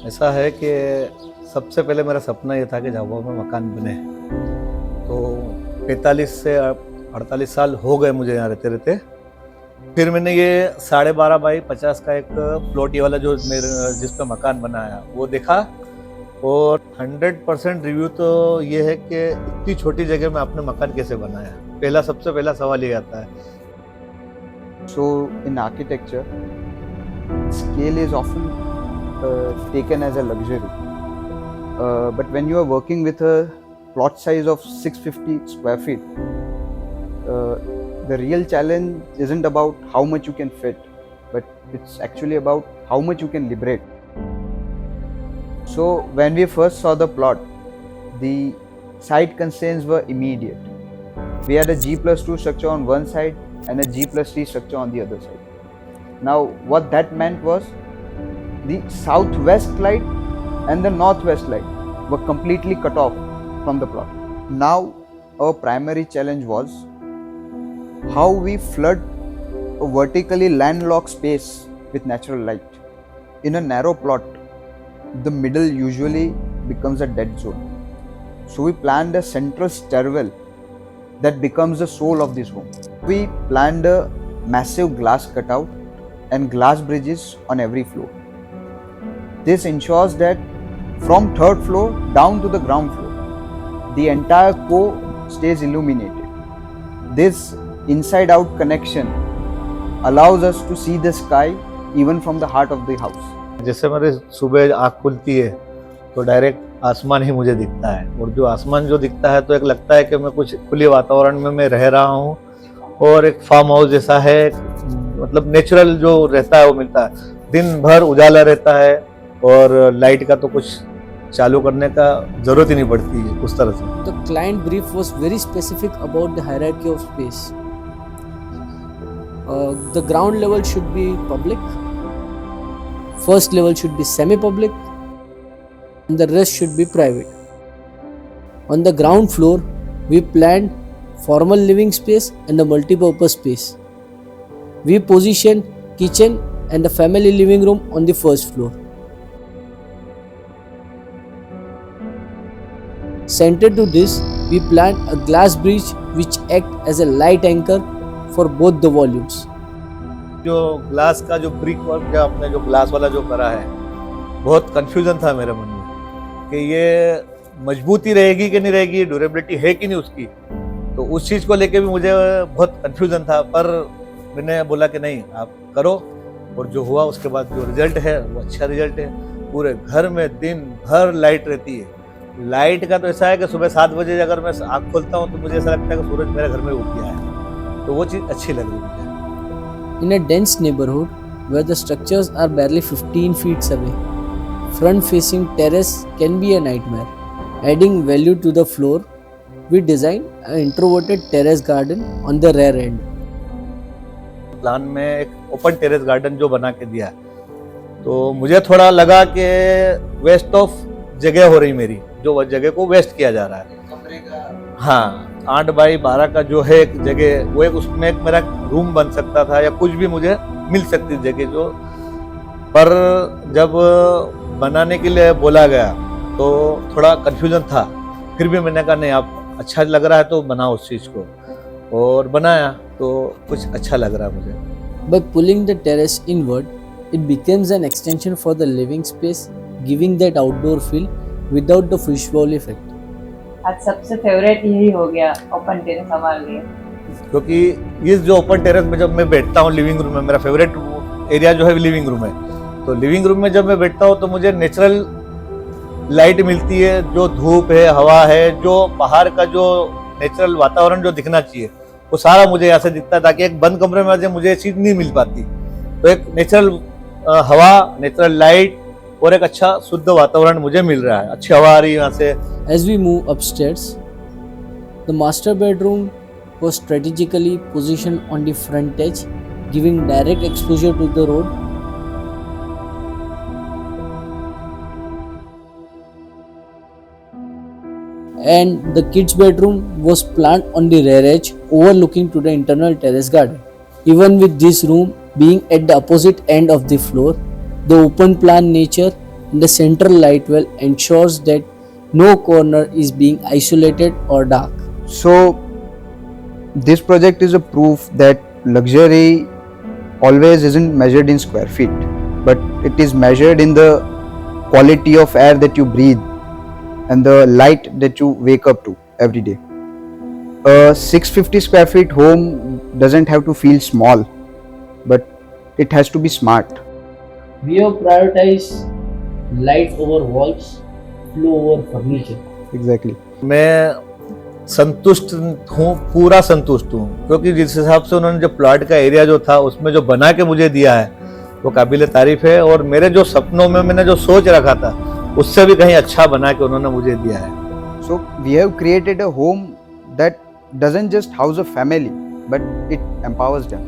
ऐसा है कि सबसे पहले मेरा सपना ये था कि झाबुआ में मकान बने। तो 45 से 48 साल हो गए मुझे यहाँ रहते रहते। फिर मैंने ये 12.5 बाई 50 का एक प्लॉट ये वाला जो मेरे जिस पे मकान बनाया वो देखा, और 100% रिव्यू तो ये है कि इतनी छोटी जगह में आपने मकान कैसे बनाया। सबसे पहला सवाल ये आता है। So in architecture, scale is often taken as a luxury. But when you are working with a plot size of 650 square feet, the real challenge isn't about how much you can fit, but it's actually about how much you can liberate. So when we first saw the plot, the site constraints were immediate. We had a G+2 structure on one side and a G+3 structure on the other side. Now what that meant was the southwest light and the northwest light were completely cut off from the plot. Now our primary challenge was how we flood a vertically landlocked space with natural light. In a narrow plot, the middle usually becomes a dead zone. So we planned a central stairwell that becomes the soul of this home. We planned a massive glass cutout and glass bridges on every floor. This ensures that from third floor down to the ground floor, the entire core stays illuminated. This inside out connection allows us to see the sky even from the heart of the house. जैसे मेरे सुबह आँख खुलती है तो direct आसमान ही मुझे दिखता है, और जो आसमान जो दिखता है तो एक लगता है कि मैं कुछ खुले वातावरण में मैं रह रहा हूँ, और एक फार्म हाउस जैसा है। मतलब नेचुरल जो रहता है वो मिलता है। दिन भर उजाला रहता है और लाइट का तो कुछ चालू करने का जरूरत ही नहीं पड़ती है उस तरह से। The client brief was very specific about the hierarchy of space. The ground level should be public, first level should be semi-public, and the rest should be private. On the ground floor, we planned formal living space and a multi-purpose space. We positioned kitchen and the family living room on the first floor. Centered to this, we planned a glass bridge which act as a light anchor for both the volumes. जो glass का जो brick work जो आपने जो glass वाला जो करा है, बहुत कंफ्यूजन था मेरे मन में कि ये मजबूती रहेगी कि नहीं रहेगी, ड्यूरेबिलिटी है कि नहीं उसकी। तो उस चीज़ को लेके भी मुझे बहुत कंफ्यूजन था, पर मैंने बोला कि नहीं आप करो, और जो हुआ उसके बाद जो रिजल्ट है वो अच्छा रिजल्ट है। पूरे घर में दिन भर लाइट रहती है। लाइट का तो ऐसा है कि सुबह 7 बजे अगर मैं आँख खोलता हूँ तो मुझे ऐसा लगता है कि सूरज मेरे घर में उग गया है, तो वो चीज़ अच्छी लग रही मुझे। In a dense neighborhood where the structures are barely 15 feet away, front-facing terrace can be a nightmare. Adding value to the floor, we designed an introverted terrace garden on the rear end. Plan में एक open terrace garden जो बना के दिया, तो मुझे थोड़ा लगा कि वेस्ट ऑफ जगह हो रही मेरी, जो जगह को वेस्ट किया जा रहा है। हाँ, 8 बाई 12 का जो है एक जगह, वो एक उसमें एक मेरा रूम बन सकता था या कुछ भी मुझे मिल सकती जगह जो। पर जब बनाने के लिए बोला गया तो थोड़ा कंफ्यूजन था। फिर भी मैंने कहा नहीं, आप अच्छा लग रहा है तो बनाओ उस चीज़ को, और बनाया तो कुछ अच्छा लग रहा है मुझे। By pulling the terrace inward, it becomes an extension for the living space, giving that outdoor feel without the visual effect. आज सबसे फेवरेट यही हो गया, ओपन टेरेस हमारे लिए। क्योंकि इस जो ओपन टेरेस में जब मैं बैठता हूँ लिविंग रूम में, मेरा फेवरेट एरिया जो है लिविंग रूम है, तो लिविंग रूम में जब मैं बैठता हूँ तो मुझे नेचुरल लाइट मिलती है। जो धूप है, हवा है, जो बाहर का जो नेचुरल वातावरण जो दिखना चाहिए वो सारा मुझे यहाँ से दिखता है, ताकि एक बंद कमरे में मुझे ये चीज़ नहीं मिल पाती। तो एक नेचुरल हवा, नेचुरल लाइट और एक अच्छा शुद्ध वातावरण मुझे मिल रहा है, अच्छी हवा आ रही है यहाँ से। As we move upstairs, the master bedroom was strategically positioned on the front edge, giving direct exposure to the road. And the kids' bedroom was planned on the rear edge, overlooking to the internal terrace garden. Even with this room being at the opposite end of the floor, the open plan nature The central light well ensures that no corner is being isolated or dark. So, this project is a proof that luxury always isn't measured in square feet, but it is measured in the quality of air that you breathe and the light that you wake up to every day. A 650 square feet home doesn't have to feel small, but it has to be smart. We have prioritized light over walls, flow over furniture. Exactly. मैं संतुष्ट हूँ, पूरा संतुष्ट हूँ, क्योंकि जिस हिसाब से उन्होंने जो प्लॉट का एरिया जो था उसमें जो बना के मुझे दिया है वो काबिल तारीफ है, और मेरे जो सपनों में मैंने जो सोच रखा था उससे भी कहीं अच्छा बना के उन्होंने मुझे दिया है. So, we have created a home that doesn't just house a family, but it empowers them.